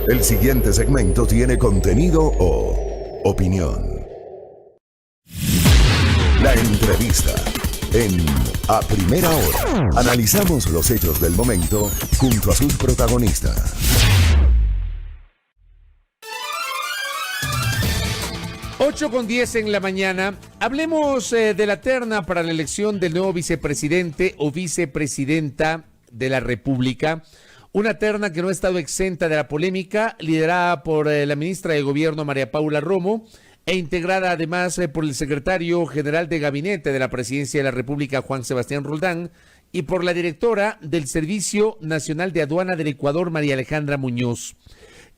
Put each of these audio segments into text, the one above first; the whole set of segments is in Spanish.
El siguiente segmento tiene contenido o opinión. La entrevista en A Primera Hora. Analizamos los hechos del momento junto a sus protagonistas. 8:10 en la mañana. Hablemos de la terna para la elección del nuevo vicepresidente o vicepresidenta de la República. Una terna que no ha estado exenta de la polémica, liderada por la ministra de Gobierno María Paula Romo e integrada además por el secretario general de Gabinete de la Presidencia de la República, Juan Sebastián Roldán, y por la directora del Servicio Nacional de Aduana del Ecuador, María Alejandra Muñoz.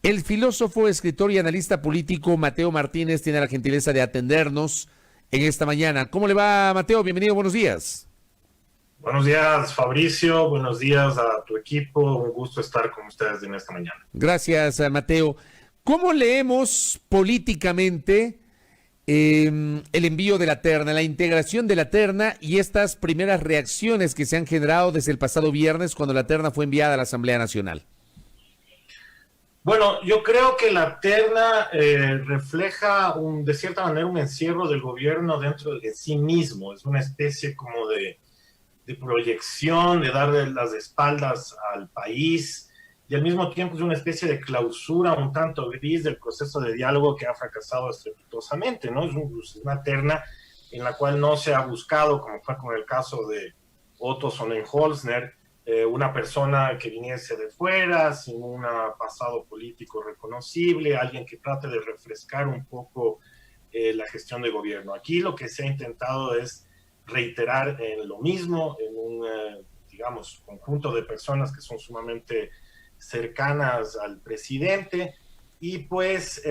El filósofo, escritor y analista político Mateo Martínez tiene la gentileza de atendernos en esta mañana. ¿Cómo le va, Mateo? Bienvenido, buenos días. Buenos días, Fabricio. Buenos días a tu equipo. Un gusto estar con ustedes en esta mañana. Gracias, Mateo. ¿Cómo leemos políticamente el envío de la terna, la integración de la terna y estas primeras reacciones que se han generado desde el pasado viernes cuando la terna fue enviada a la Asamblea Nacional? Bueno, yo creo que la terna refleja de cierta manera un encierro del gobierno dentro de sí mismo. Es una especie como de proyección, de darle las espaldas al país y al mismo tiempo es una especie de clausura un tanto gris del proceso de diálogo que ha fracasado estrepitosamente, ¿no? Es una terna en la cual no se ha buscado, como fue con el caso de Otto Sonnenholzner, una persona que viniese de fuera, sin un pasado político reconocible, alguien que trate de refrescar un poco la gestión de gobierno. Aquí lo que se ha intentado es reiterar en lo mismo, en un, digamos, conjunto de personas que son sumamente cercanas al presidente, y pues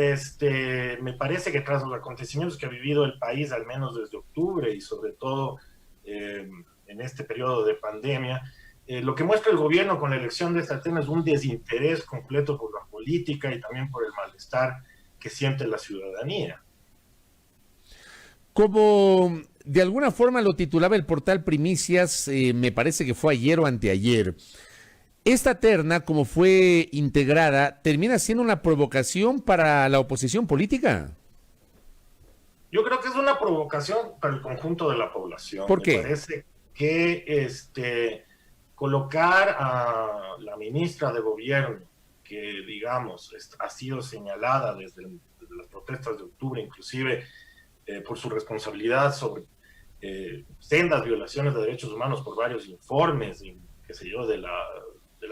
me parece que tras los acontecimientos que ha vivido el país, al menos desde octubre, y sobre todo en este periodo de pandemia, lo que muestra el gobierno con la elección de esta terna es un desinterés completo por la política y también por el malestar que siente la ciudadanía. Como de alguna forma lo titulaba el portal Primicias, me parece que fue ayer o anteayer, esta terna, como fue integrada, ¿termina siendo una provocación para la oposición política? Yo creo que es una provocación para el conjunto de la población. ¿Por qué? Me parece que colocar a la ministra de Gobierno, que digamos ha sido señalada desde las protestas de octubre, inclusive por su responsabilidad sobre sendas violaciones de derechos humanos por varios informes, qué sé yo, del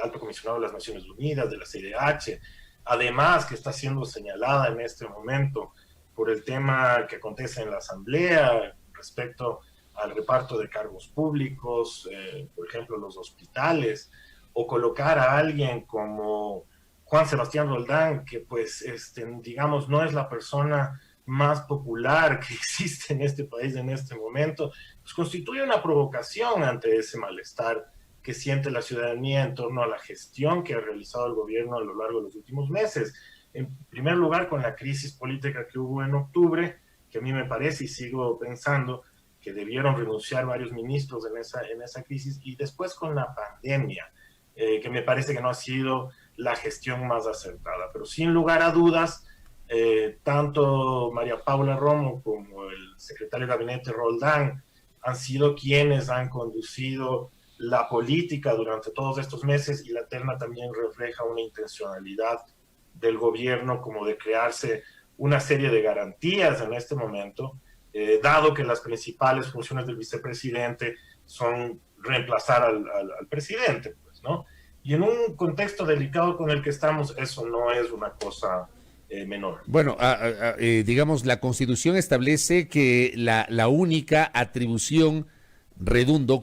Alto Comisionado de las Naciones Unidas, de la CIDH, además que está siendo señalada en este momento por el tema que acontece en la Asamblea respecto al reparto de cargos públicos, por ejemplo, los hospitales, o colocar a alguien como Juan Sebastián Roldán, que pues, digamos, no es la persona más popular que existe en este país en este momento, pues constituye una provocación ante ese malestar que siente la ciudadanía en torno a la gestión que ha realizado el gobierno a lo largo de los últimos meses. En primer lugar, con la crisis política que hubo en octubre, que a mí me parece y sigo pensando que debieron renunciar varios ministros en esa crisis, y después con la pandemia, que me parece que no ha sido la gestión más acertada. Pero sin lugar a dudas, tanto María Paula Romo como el secretario de Gabinete Roldán han sido quienes han conducido la política durante todos estos meses, y la terna también refleja una intencionalidad del gobierno como de crearse una serie de garantías en este momento, dado que las principales funciones del vicepresidente son reemplazar al presidente, pues, ¿no? Y en un contexto delicado con el que estamos, eso no es una cosa menor. Bueno, digamos, la Constitución establece que la única atribución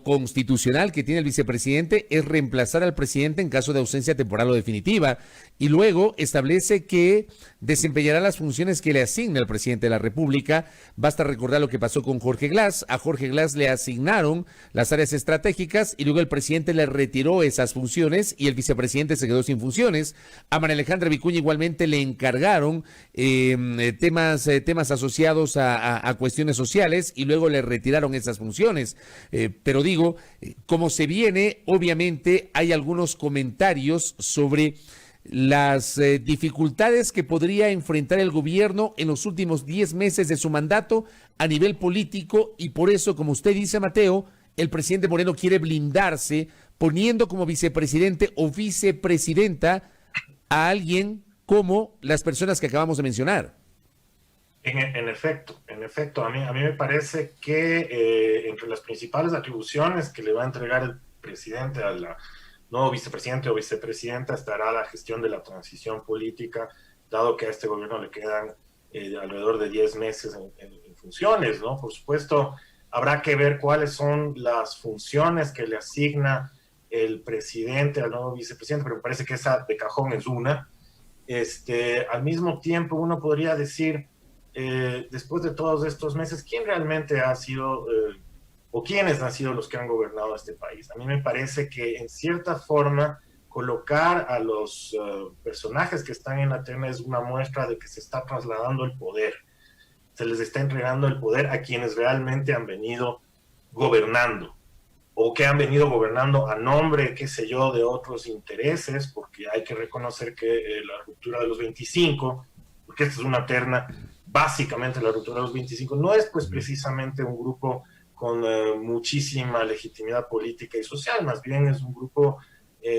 constitucional que tiene el vicepresidente es reemplazar al presidente en caso de ausencia temporal o definitiva, y luego establece que desempeñará las funciones que le asigna el presidente de la República. Basta recordar lo que pasó con Jorge Glass. A Jorge Glass le asignaron las áreas estratégicas y luego el presidente le retiró esas funciones y el vicepresidente se quedó sin funciones. A María Alejandra Vicuña igualmente le encargaron temas asociados a cuestiones sociales y luego le retiraron esas funciones. Pero digo, como se viene, obviamente hay algunos comentarios sobre las dificultades que podría enfrentar el gobierno en los últimos 10 meses de su mandato a nivel político, y por eso, como usted dice, Mateo, el presidente Moreno quiere blindarse poniendo como vicepresidente o vicepresidenta a alguien como las personas que acabamos de mencionar. En efecto, a mí me parece que entre las principales atribuciones que le va a entregar el presidente al nuevo vicepresidente o vicepresidenta estará la gestión de la transición política, dado que a este gobierno le quedan alrededor de 10 meses en funciones, ¿no? Por supuesto, habrá que ver cuáles son las funciones que le asigna el presidente al nuevo vicepresidente, pero me parece que esa de cajón es una. Al mismo tiempo, uno podría decir, después de todos estos meses, ¿quién realmente ha sido, o quiénes han sido los que han gobernado este país? A mí me parece que, en cierta forma, colocar a los personajes que están en la terna es una muestra de que se está trasladando el poder. Se les está entregando el poder a quienes realmente han venido gobernando, o que han venido gobernando a nombre, qué sé yo, de otros intereses, porque hay que reconocer que la ruptura de los 25, porque esta es una terna, básicamente la ruptura de los 25, no es pues precisamente un grupo con muchísima legitimidad política y social, más bien es un grupo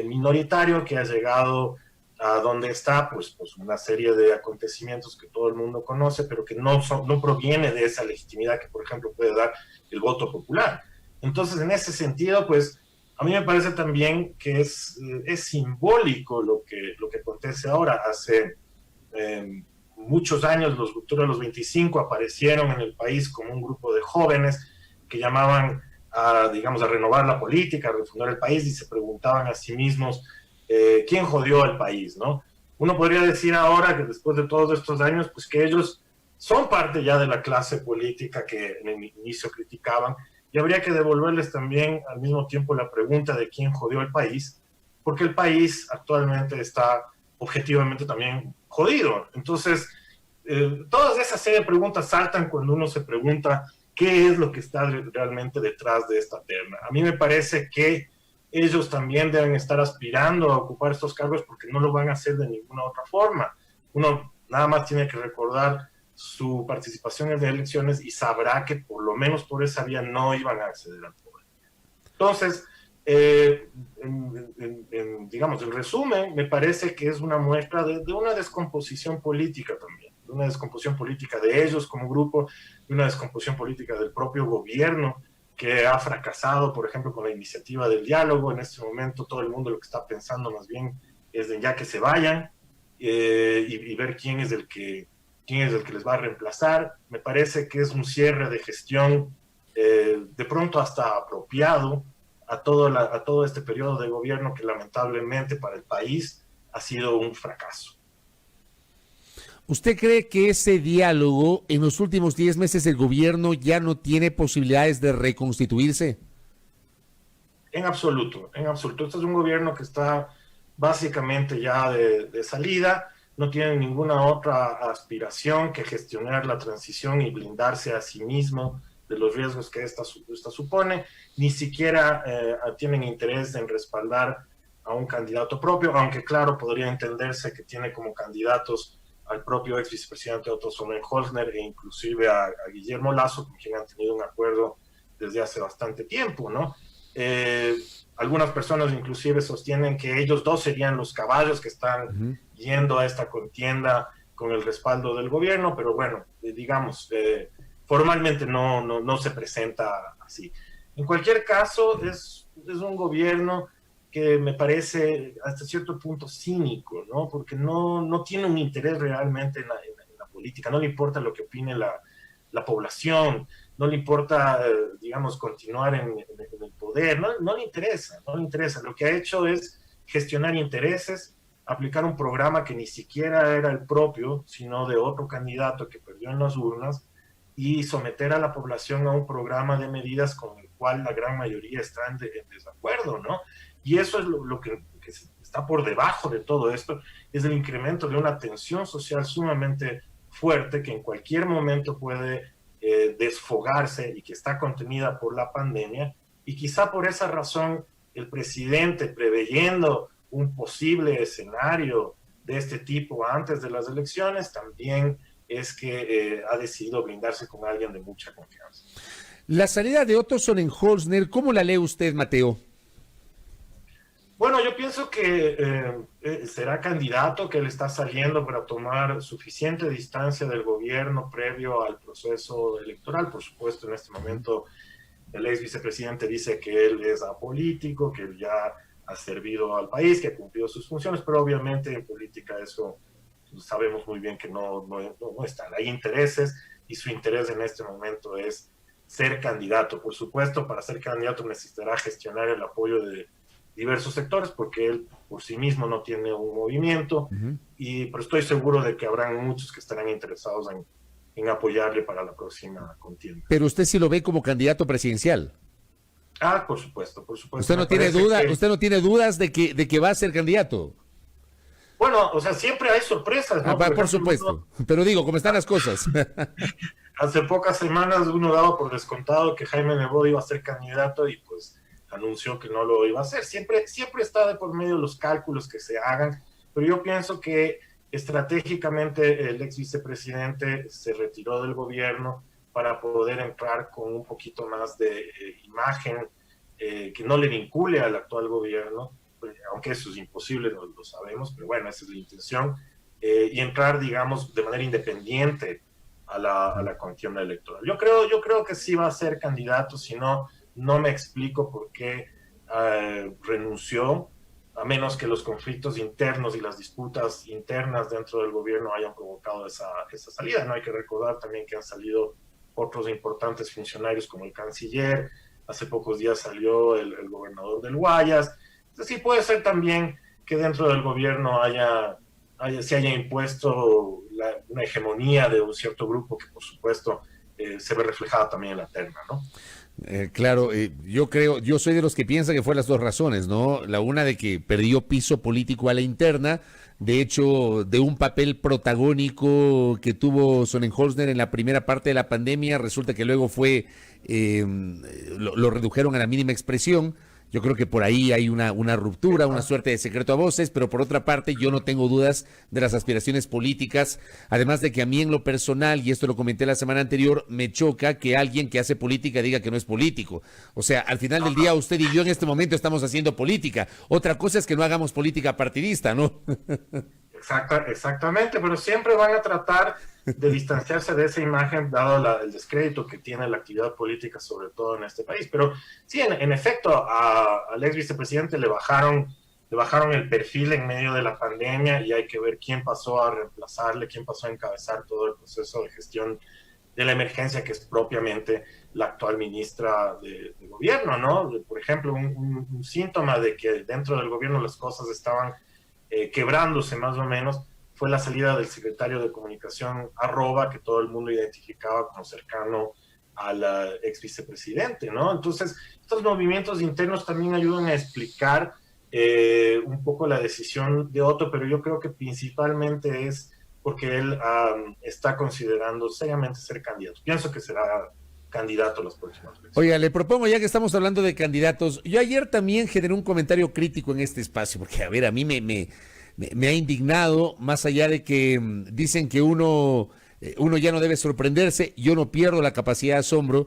minoritario que ha llegado a donde está, pues una serie de acontecimientos que todo el mundo conoce, pero que no proviene de esa legitimidad que, por ejemplo, puede dar el voto popular. Entonces, en ese sentido, pues, a mí me parece también que es simbólico lo que acontece ahora. Hace muchos años, los Ruptura de los 25 aparecieron en el país como un grupo de jóvenes que llamaban a renovar la política, a refundar el país, y se preguntaban a sí mismos quién jodió al país, ¿no? Uno podría decir ahora que después de todos estos años, pues que ellos son parte ya de la clase política que en el inicio criticaban, y habría que devolverles también al mismo tiempo la pregunta de quién jodió al país, porque el país actualmente está objetivamente también jodido. Entonces, todas esas serie de preguntas saltan cuando uno se pregunta qué es lo que está realmente detrás de esta terna. A mí me parece que ellos también deben estar aspirando a ocupar estos cargos porque no lo van a hacer de ninguna otra forma. Uno nada más tiene que recordar su participación en las elecciones y sabrá que por lo menos por esa vía no iban a acceder al poder. Entonces, en resumen, me parece que es una muestra de una descomposición política también, de una descomposición política de ellos como grupo, de una descomposición política del propio gobierno, que ha fracasado, por ejemplo, con la iniciativa del diálogo. En este momento todo el mundo lo que está pensando más bien es de ya que se vayan y ver quién es el que les va a reemplazar. Me parece que es un cierre de gestión de pronto hasta apropiado a todo este periodo de gobierno que lamentablemente para el país ha sido un fracaso. ¿Usted cree que ese diálogo en los últimos 10 meses del gobierno ya no tiene posibilidades de reconstituirse? En absoluto. Este es un gobierno que está básicamente ya de salida, no tiene ninguna otra aspiración que gestionar la transición y blindarse a sí mismo de los riesgos que esta supone. Ni siquiera tienen interés en respaldar a un candidato propio, aunque claro, podría entenderse que tiene como candidatos al propio ex vicepresidente Otto Sonnenholzner e inclusive a Guillermo Lasso, con quien han tenido un acuerdo desde hace bastante tiempo, ¿no? Algunas personas inclusive sostienen que ellos dos serían los caballos que están yendo a esta contienda con el respaldo del gobierno, pero bueno, formalmente no se presenta así. En cualquier caso, es un gobierno que me parece hasta cierto punto cínico, ¿no? Porque no tiene un interés realmente en la política, no le importa lo que opine la población, no le importa, continuar en el poder, no le interesa. Lo que ha hecho es gestionar intereses, aplicar un programa que ni siquiera era el propio, sino de otro candidato que perdió en las urnas, y someter a la población a un programa de medidas con el cual la gran mayoría está en desacuerdo, ¿no? Y eso es lo que está por debajo de todo esto, es el incremento de una tensión social sumamente fuerte que en cualquier momento puede desfogarse y que está contenida por la pandemia. Y quizá por esa razón el presidente, preveyendo un posible escenario de este tipo antes de las elecciones, también es que ha decidido blindarse con alguien de mucha confianza. La salida de Otto Sonnenholzner, ¿cómo la lee usted, Mateo? Bueno, yo pienso que será candidato, que él está saliendo para tomar suficiente distancia del gobierno previo al proceso electoral. Por supuesto, en este momento el ex vicepresidente dice que él es apolítico, que él ya ha servido al país, que ha cumplido sus funciones, pero obviamente en política eso sabemos muy bien que no están. Hay intereses y su interés en este momento es ser candidato. Por supuesto, para ser candidato necesitará gestionar el apoyo de diversos sectores porque él por sí mismo no tiene un movimiento, pero estoy seguro de que habrán muchos que estarán interesados en apoyarle para la próxima contienda. Pero usted sí lo ve como candidato presidencial. Ah, por supuesto, por supuesto. Usted no tiene usted no tiene dudas de que va a ser candidato. Bueno, o sea, siempre hay sorpresas, ¿no? Por supuesto. Pero digo, ¿cómo están las cosas? Hace pocas semanas uno daba por descontado que Jaime Nebot iba a ser candidato y pues anunció que no lo iba a hacer. Siempre está de por medio los cálculos que se hagan, pero yo pienso que estratégicamente el ex vicepresidente se retiró del gobierno para poder entrar con un poquito más de imagen que no le vincule al actual gobierno, aunque eso es imposible, lo sabemos, pero bueno, esa es la intención, y entrar, digamos, de manera independiente a la contienda electoral. Yo creo que sí va a ser candidato, si no me explico por qué renunció, a menos que los conflictos internos y las disputas internas dentro del gobierno hayan provocado esa salida. No hay que recordar también que han salido otros importantes funcionarios como el canciller, hace pocos días salió el gobernador del Guayas. Entonces sí puede ser también que dentro del gobierno se haya impuesto una hegemonía de un cierto grupo que por supuesto se ve reflejada también en la terna, ¿no? Claro, yo soy de los que piensan que fue las dos razones, ¿no? La una de que perdió piso político a la interna, de hecho, de un papel protagónico que tuvo Sonnenholzner en la primera parte de la pandemia, resulta que luego lo redujeron a la mínima expresión. Yo creo que por ahí hay una ruptura, una suerte de secreto a voces, pero por otra parte yo no tengo dudas de las aspiraciones políticas, además de que a mí en lo personal, y esto lo comenté la semana anterior, me choca que alguien que hace política diga que no es político. O sea, al final del día usted y yo en este momento estamos haciendo política. Otra cosa es que no hagamos política partidista, ¿no? Exactamente, pero siempre van a tratar de distanciarse de esa imagen, dado el descrédito que tiene la actividad política, sobre todo en este país. Pero sí, en efecto, al ex vicepresidente le bajaron el perfil en medio de la pandemia y hay que ver quién pasó a reemplazarle, quién pasó a encabezar todo el proceso de gestión de la emergencia, que es propiamente la actual ministra de gobierno, ¿no? Por ejemplo, un síntoma de que dentro del gobierno las cosas estaban quebrándose más o menos, fue la salida del secretario de Comunicación Arroba, que todo el mundo identificaba como cercano al ex vicepresidente, ¿no? Entonces, estos movimientos internos también ayudan a explicar un poco la decisión de Otto, pero yo creo que principalmente es porque él está considerando seriamente ser candidato. Pienso que será candidato a las próximas veces. Oiga, le propongo, ya que estamos hablando de candidatos, yo ayer también generé un comentario crítico en este espacio, porque a ver, a mí me ha indignado, más allá de que dicen que uno ya no debe sorprenderse, yo no pierdo la capacidad de asombro,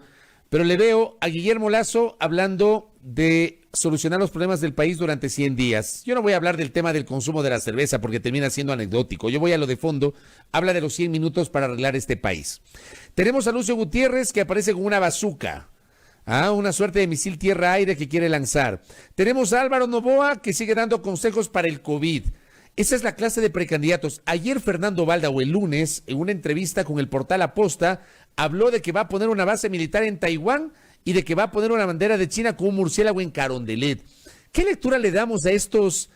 pero le veo a Guillermo Lasso hablando de solucionar los problemas del país durante 100 días. Yo no voy a hablar del tema del consumo de la cerveza porque termina siendo anecdótico. Yo voy a lo de fondo. Habla de los 100 minutos para arreglar este país. Tenemos a Lucio Gutiérrez que aparece con una bazuca. Una suerte de misil tierra-aire que quiere lanzar. Tenemos a Álvaro Noboa que sigue dando consejos para el COVID. Esa es la clase de precandidatos. Ayer Fernando Balda, o el lunes, en una entrevista con el portal Aposta, habló de que va a poner una base militar en Taiwán y de que va a poner una bandera de China con un murciélago en Carondelet. ¿Qué lectura le damos a estos,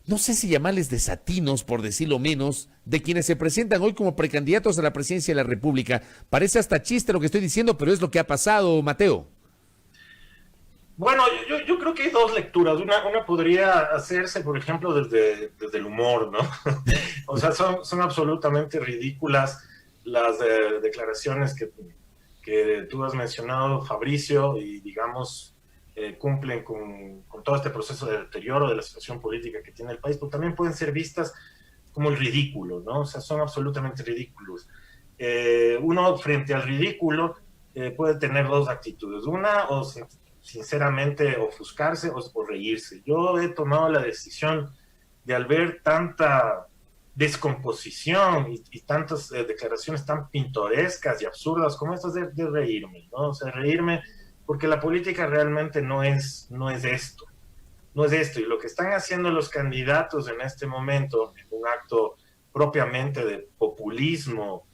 no sé si llamarles desatinos, por decirlo menos, de quienes se presentan hoy como precandidatos a la presidencia de la República? Parece hasta chiste lo que estoy diciendo, pero es lo que ha pasado, Mateo. Bueno, yo creo que hay dos lecturas. Una podría hacerse, por ejemplo, desde el humor, ¿no? O sea, son absolutamente ridículas las declaraciones que tú has mencionado, Fabricio, y digamos, cumplen con todo este proceso de deterioro de la situación política que tiene el país, pero también pueden ser vistas como el ridículo, ¿no? O sea, son absolutamente ridículos. Uno frente al ridículo puede tener dos actitudes. Una, o sinceramente ofuscarse o reírse. Yo he tomado la decisión de, al ver tanta descomposición y tantas declaraciones tan pintorescas y absurdas como estas, de reírme, ¿no? O sea, reírme porque la política realmente no es esto. No es esto. Y lo que están haciendo los candidatos en este momento, en un acto propiamente de populismo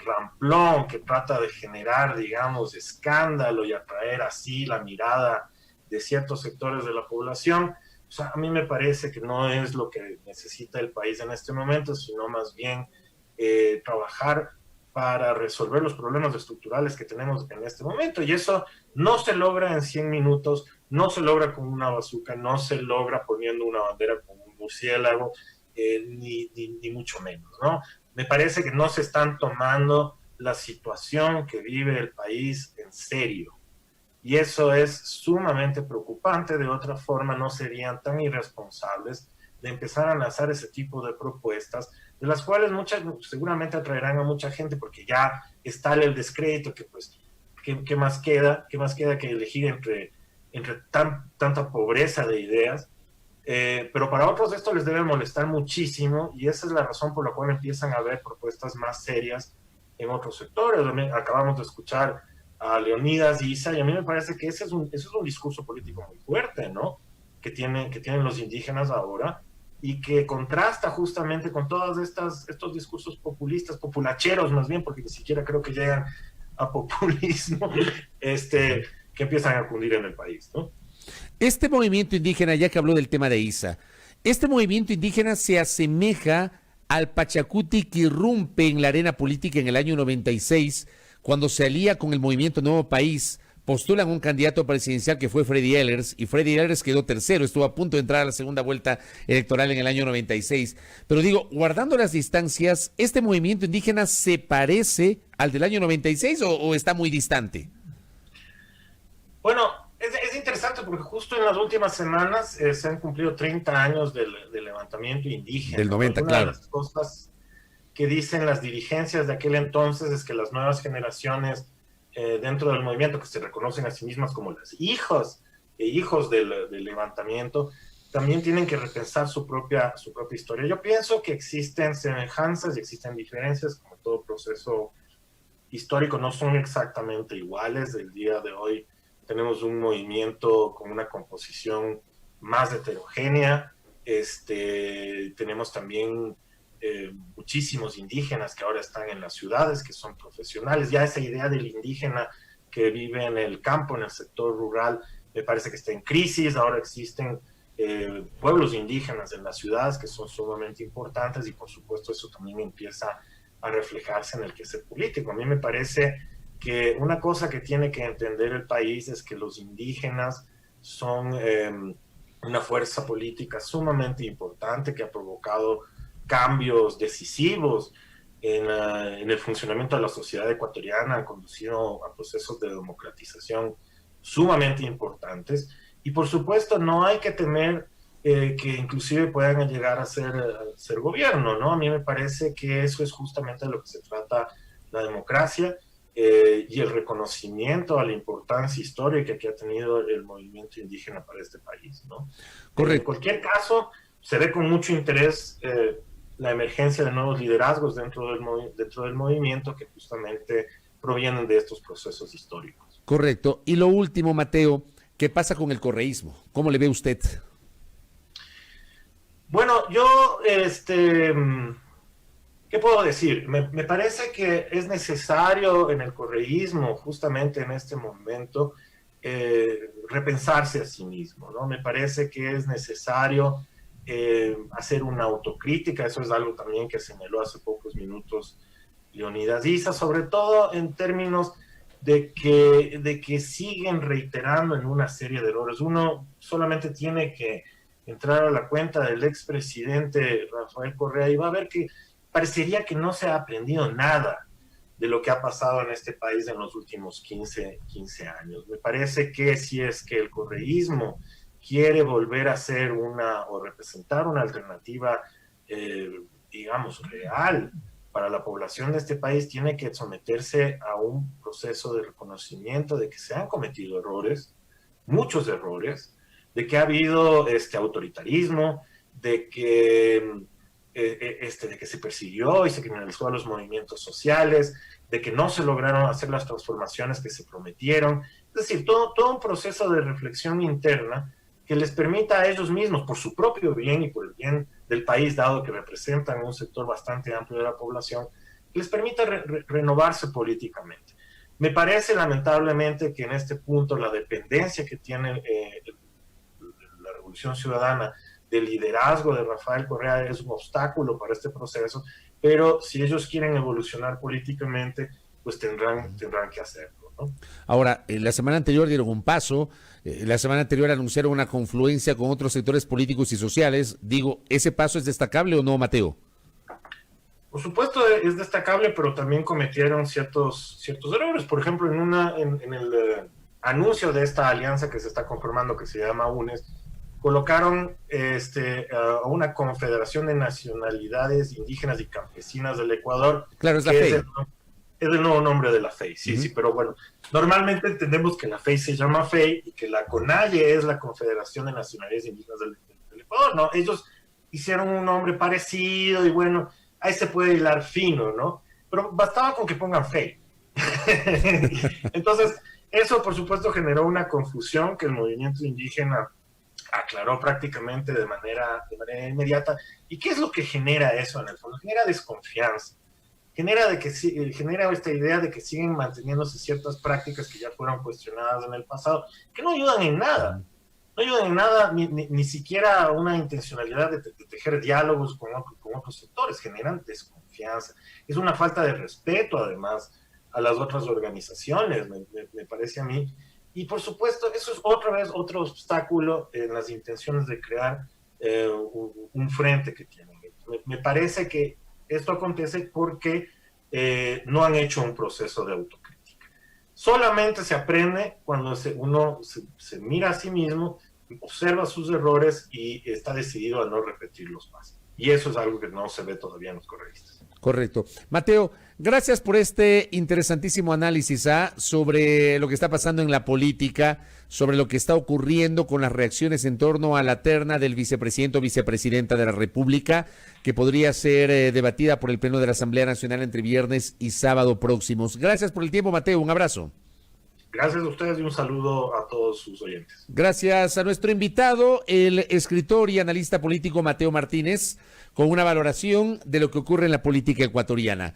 ramplón, que trata de generar, digamos, escándalo y atraer así la mirada de ciertos sectores de la población, o sea, a mí me parece que no es lo que necesita el país en este momento, sino más bien trabajar para resolver los problemas estructurales que tenemos en este momento. Y eso no se logra en 100 minutos, no se logra con una bazuca, no se logra poniendo una bandera con un murciélago, ni mucho menos, ¿no? Me parece que no se están tomando la situación que vive el país en serio. Y eso es sumamente preocupante. De otra forma, no serían tan irresponsables de empezar a lanzar ese tipo de propuestas, de las cuales muchas seguramente atraerán a mucha gente, porque ya está el descrédito, que pues, ¿qué más queda? ¿Qué más queda que elegir entre tanta pobreza de ideas? Pero para otros esto les debe molestar muchísimo, y esa es la razón por la cual empiezan a haber propuestas más serias en otros sectores. Acabamos de escuchar a Leonidas Issa, y a mí me parece que ese es un discurso político muy fuerte, ¿no? Que tienen los indígenas ahora, y que contrasta justamente con todos estos discursos populistas, populacheros más bien, porque ni siquiera creo que llegan a populismo, que empiezan a cundir en el país, ¿no? Este movimiento indígena, ya que habló del tema de Issa, este movimiento indígena se asemeja al Pachacuti que irrumpe en la arena política en el año 96, cuando se alía con el movimiento Nuevo País, postulan un candidato presidencial que fue Freddy Ehlers, y Freddy Ehlers quedó tercero, estuvo a punto de entrar a la segunda vuelta electoral en el año 96. Pero digo, guardando las distancias, ¿este movimiento indígena se parece al del año 96 o está muy distante? Bueno, es interesante porque justo en las últimas semanas se han cumplido 30 años del levantamiento indígena. Del 90, Una claro. de las cosas que dicen las dirigencias de aquel entonces es que las nuevas generaciones dentro del movimiento, que se reconocen a sí mismas como las hijos del levantamiento, también tienen que repensar su propia historia. Yo pienso que existen semejanzas y existen diferencias, como todo proceso histórico, no son exactamente iguales. El día de hoy tenemos un movimiento con una composición más heterogénea, tenemos también muchísimos indígenas que ahora están en las ciudades, que son profesionales. Ya esa idea del indígena que vive en el campo, en el sector rural, me parece que está en crisis. Ahora existen pueblos indígenas en las ciudades que son sumamente importantes, y por supuesto eso también empieza a reflejarse en el quehacer político. A mí me parece que una cosa que tiene que entender el país es que los indígenas son una fuerza política sumamente importante que ha provocado cambios decisivos en el funcionamiento de la sociedad ecuatoriana, han conducido a procesos de democratización sumamente importantes, y por supuesto no hay que temer que inclusive puedan llegar a ser gobierno, ¿no? A mí me parece que eso es justamente de lo que se trata la democracia, y el reconocimiento a la importancia histórica que ha tenido el movimiento indígena para este país, ¿no? Correcto. En cualquier caso, se ve con mucho interés la emergencia de nuevos liderazgos dentro del movimiento, que justamente provienen de estos procesos históricos. Correcto. Y lo último, Mateo, ¿qué pasa con el correísmo? ¿Cómo le ve usted? Bueno, yo, ¿qué puedo decir? Me parece que es necesario en el correísmo, justamente en este momento, repensarse a sí mismo, ¿no? Me parece que es necesario hacer una autocrítica. Eso es algo también que señaló hace pocos minutos Leonidas Issa, sobre todo en términos de que siguen reiterando en una serie de errores. Uno solamente tiene que entrar a la cuenta del expresidente Rafael Correa y va a ver que parecería que no se ha aprendido nada de lo que ha pasado en este país en los últimos 15 años. Me parece que si es que el correísmo quiere volver a ser o representar una alternativa, digamos, real para la población de este país, tiene que someterse a un proceso de reconocimiento de que se han cometido errores, muchos errores, de que ha habido autoritarismo, de que se persiguió y se criminalizó a los movimientos sociales, de que no se lograron hacer las transformaciones que se prometieron. Es decir, todo un proceso de reflexión interna que les permita a ellos mismos, por su propio bien y por el bien del país, dado que representan un sector bastante amplio de la población, les permita renovarse políticamente. Me parece lamentablemente que en este punto la dependencia que tiene la Revolución Ciudadana del liderazgo de Rafael Correa es un obstáculo para este proceso, pero si ellos quieren evolucionar políticamente, pues tendrán que hacerlo, ¿no? Ahora, la semana anterior dieron un paso, la semana anterior anunciaron una confluencia con otros sectores políticos y sociales. Digo, ¿ese paso es destacable o no, Mateo? Por supuesto es destacable, pero también cometieron ciertos errores. Por ejemplo, en el anuncio de esta alianza que se está conformando, que se llama UNES, colocaron a una confederación de nacionalidades indígenas y campesinas del Ecuador. Claro, es la FEI. Es el nuevo nombre de la FEI, sí, pero bueno, normalmente entendemos que la FEI se llama FEI y que la CONAIE es la Confederación de Nacionalidades Indígenas del Ecuador, ¿no? Ellos hicieron un nombre parecido y bueno, ahí se puede hilar fino, ¿no? Pero bastaba con que pongan FEI. Entonces, eso por supuesto generó una confusión que el movimiento indígena aclaró prácticamente de manera inmediata. ¿Y qué es lo que genera eso en el fondo? Genera desconfianza. Genera esta idea de que siguen manteniéndose ciertas prácticas que ya fueron cuestionadas en el pasado, que no ayudan en nada. No ayudan en nada, ni siquiera una intencionalidad de tejer diálogos con otros sectores. Generan desconfianza. Es una falta de respeto, además, a las otras organizaciones, me parece a mí. Y por supuesto, eso es otra vez otro obstáculo en las intenciones de crear un frente que tienen. Me parece que esto acontece porque no han hecho un proceso de autocrítica. Solamente se aprende cuando uno se mira a sí mismo, observa sus errores y está decidido a no repetirlos más. Y eso es algo que no se ve todavía en los correístas. Correcto. Mateo, gracias por este interesantísimo análisis sobre lo que está pasando en la política, sobre lo que está ocurriendo con las reacciones en torno a la terna del vicepresidente o vicepresidenta de la República, que podría ser debatida por el Pleno de la Asamblea Nacional entre viernes y sábado próximos. Gracias por el tiempo, Mateo. Un abrazo. Gracias a ustedes y un saludo a todos sus oyentes. Gracias a nuestro invitado, el escritor y analista político Mateo Martínez, con una valoración de lo que ocurre en la política ecuatoriana.